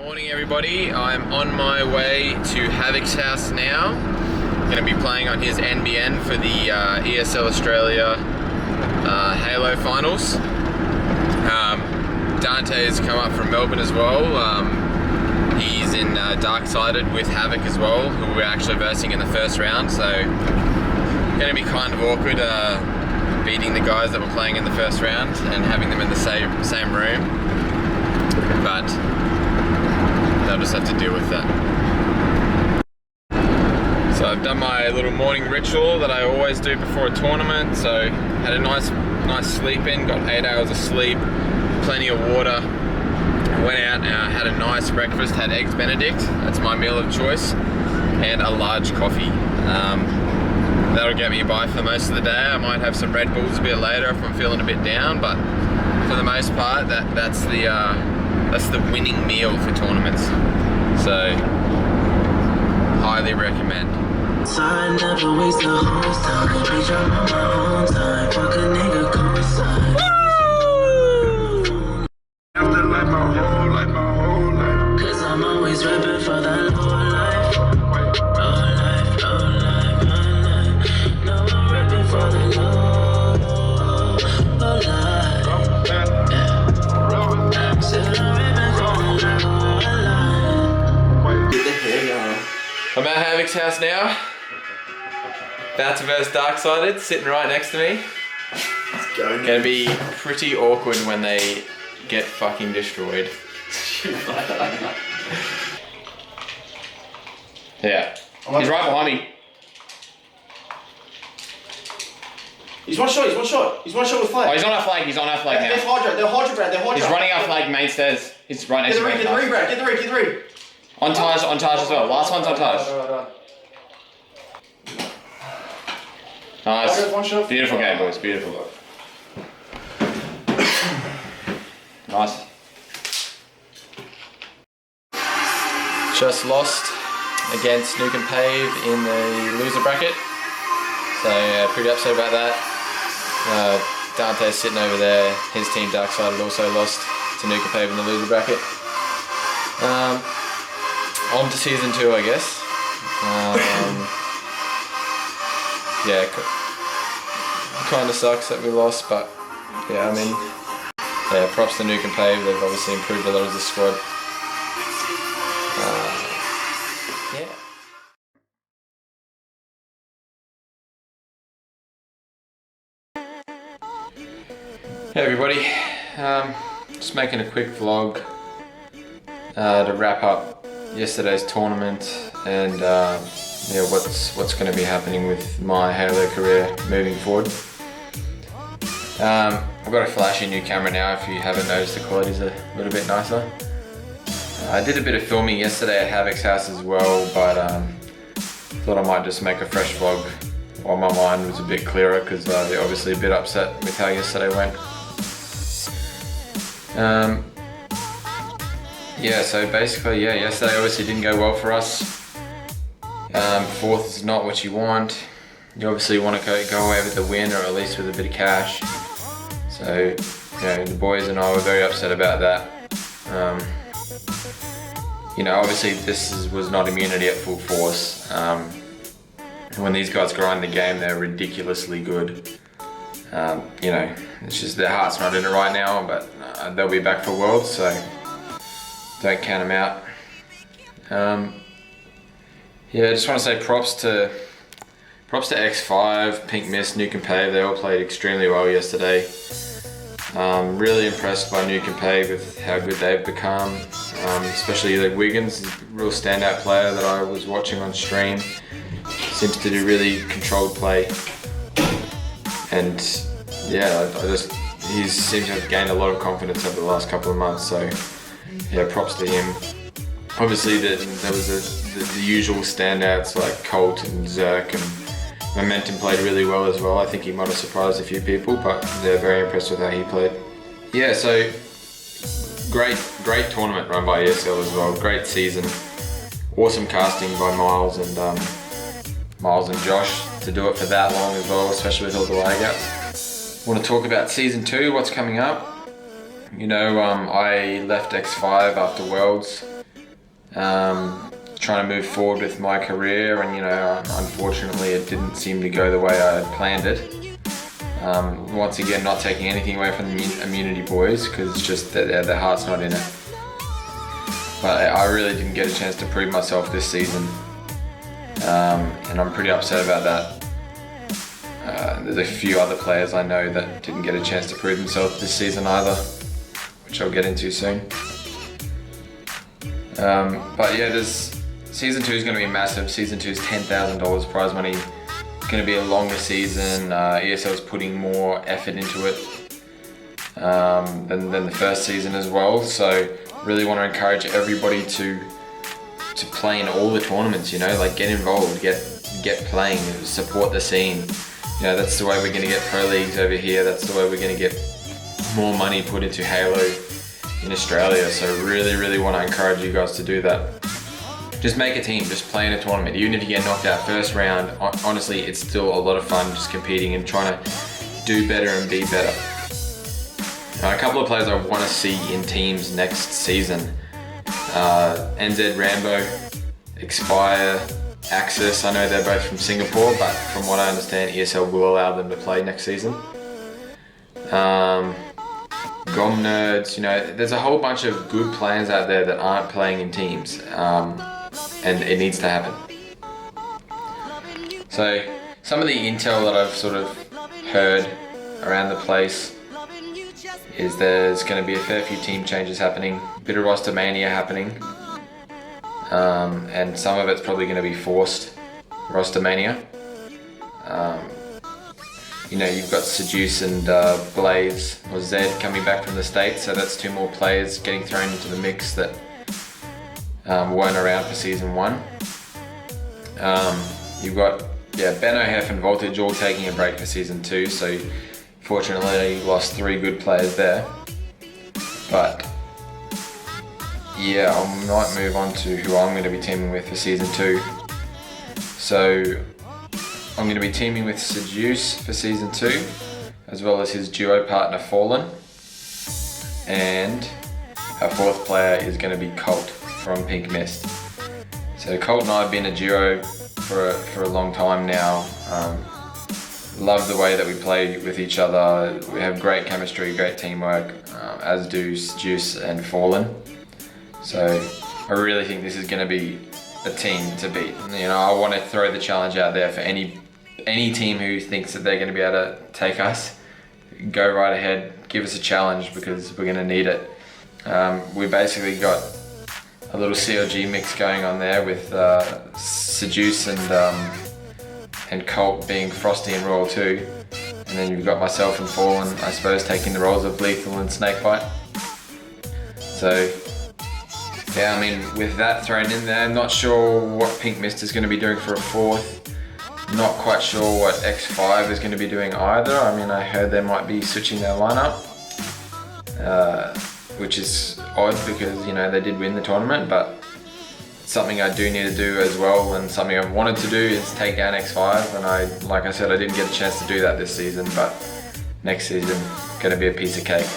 Morning everybody, I'm on my way to Havoc's house now. Going to be playing on his NBN for the ESL Australia Halo finals. Dante has come up from Melbourne as well. He's in Dark-Sided with Havoc as well, who we're actually versing in the first round, so going to be kind of awkward beating the guys that were playing in the first round and having them in the same room, but they'll just have to deal with that. So I've done my little morning ritual that I always do before a tournament. So had a nice sleep in, got 8 hours of sleep, plenty of water. Went out and had a nice breakfast, had Eggs Benedict, that's my meal of choice, and a large coffee. That'll get me by for most of the day. I might have some Red Bulls a bit later if I'm feeling a bit down, but for the most part, that's the winning meal for tournaments. So, highly recommend. I never waste a whole time. Bitch, I'm on my own time. Fuck a nigga, come inside. After like my whole life. Cause I'm always rapping for the low life. Low life. No, I'm rapping for the low life. Yeah. Said I'm rapping for the low life. Get the hell on. I'm at Havoc's house now. About to verse Dark-Sided, sitting right next to me. Let's go. Gonna be pretty awkward when they get fucking destroyed. Yeah. He's right behind me. He's one shot with flag. Oh, he's on our flag, now. They're Hydra, Brad. He's running our flag main stairs. He's right next to me. Get the ring, Brad. Get the ring. On Taj as well. Last one's on Taj. Nice. Beautiful game, boys. Beautiful. Nice. Just lost against Nuke and Pave in the loser bracket. So yeah, pretty upset about that. Dante's sitting over there. His team Dark-Sided also lost to Nuke and Pave in the loser bracket. On to season 2, I guess. Yeah, kind of sucks that we lost, but yeah, I mean, yeah, props to Nuke and Pave. They've obviously improved a lot as a squad. Yeah. Hey everybody, just making a quick vlog to wrap up yesterday's tournament and yeah, what's going to be happening with my Halo career moving forward. I've got a flashy new camera now. If you haven't noticed, the quality's a little bit nicer. I did a bit of filming yesterday at Havoc's house as well, but thought I might just make a fresh vlog while my mind was a bit clearer, because they're obviously a bit upset with how yesterday went. Yeah, so basically, yeah, yesterday obviously didn't go well for us. Fourth is not what you want. You obviously want to go away with the win, or at least with a bit of cash. So, you know, the boys and I were very upset about that. You know, obviously this was not immunity at full force. When these guys grind the game, they're ridiculously good. You know, it's just their heart's not in it right now, but they'll be back for Worlds, so don't count them out. Yeah, I just want to say props to X5, Pink Mist, Nuke and Pave. They all played extremely well yesterday. Really impressed by Nuke and Pave with how good they've become. Especially like Wiggins, a real standout player that I was watching on stream. Seems to do really controlled play. And yeah, he seems to have gained a lot of confidence over the last couple of months. So yeah, props to him. Obviously there was the usual standouts like Colt and Zerk, and Momentum played really well as well. I think he might have surprised a few people, but they're very impressed with how he played. Yeah, so great tournament run by ESL as well. Great season. Awesome casting by Miles and Josh to do it for that long as well, especially with all the lag outs. Want to talk about season 2, what's coming up. You know, I left X5 after Worlds. trying to move forward with my career, and unfortunately it didn't seem to go the way I had planned it. Once again, not taking anything away from the Immunity boys, because it's just that their heart's not in it. But I really didn't get a chance to prove myself this season, and I'm pretty upset about that. There's a few other players I know that didn't get a chance to prove themselves this season either, which I'll get into soon. But yeah, Season 2 is going to be massive. Season 2 is $10,000 prize money. It's going to be a longer season. ESL is putting more effort into it than the first season as well. So really want to encourage everybody to play in all the tournaments. Like get involved, get playing, support the scene. That's the way we're going to get pro leagues over here. That's the way we're going to get more money put into Halo in Australia. So really want to encourage you guys to do that. Just make a team, just play in a tournament. Even if you get knocked out first round, honestly, it's still a lot of fun just competing and trying to do better and be better. Now, a couple of players I want to see in teams next season. NZ Rambo, Expire, Axis. I know they're both from Singapore, but from what I understand, ESL will allow them to play next season. GOM Nerds, there's a whole bunch of good players out there that aren't playing in teams, and it needs to happen. So some of the intel that I've sort of heard around the place is there's going to be a fair few team changes happening, a bit of roster mania happening, and some of it's probably going to be forced roster mania. You've got Seduce and Blaze or Zed coming back from the States, so that's two more players getting thrown into the mix that weren't around for Season 1. You've got Benno, Hef and Voltage all taking a break for Season 2, so fortunately you lost 3 good players there. But yeah, I might move on to who I'm going to be teaming with for Season 2. So I'm going to be teaming with Seduce for Season 2, as well as his duo partner Fallen. And our 4th player is going to be Colt from Pink Mist. So Colt and I have been a duo for a long time now. Love the way that we play with each other. We have great chemistry, great teamwork, as do Seduce and Fallen. So I really think this is going to be a team to beat. I want to throw the challenge out there for any team who thinks that they're going to be able to take us. Go right ahead, give us a challenge, because we're going to need it. We basically got a little CLG mix going on there with Seduce and Colt being Frosty and Royal 2. And then you've got myself and Fallen, I suppose, taking the roles of Lethal and Snakebite. So yeah, with that thrown in there, I'm not sure what Pink Mist is going to be doing for a 4th. Not quite sure what X5 is going to be doing either. I heard they might be switching their lineup, which is odd because, they did win the tournament, but something I do need to do as well, and something I've wanted to do is take down X5, and like I said, I didn't get a chance to do that this season, but next season, going to be a piece of cake.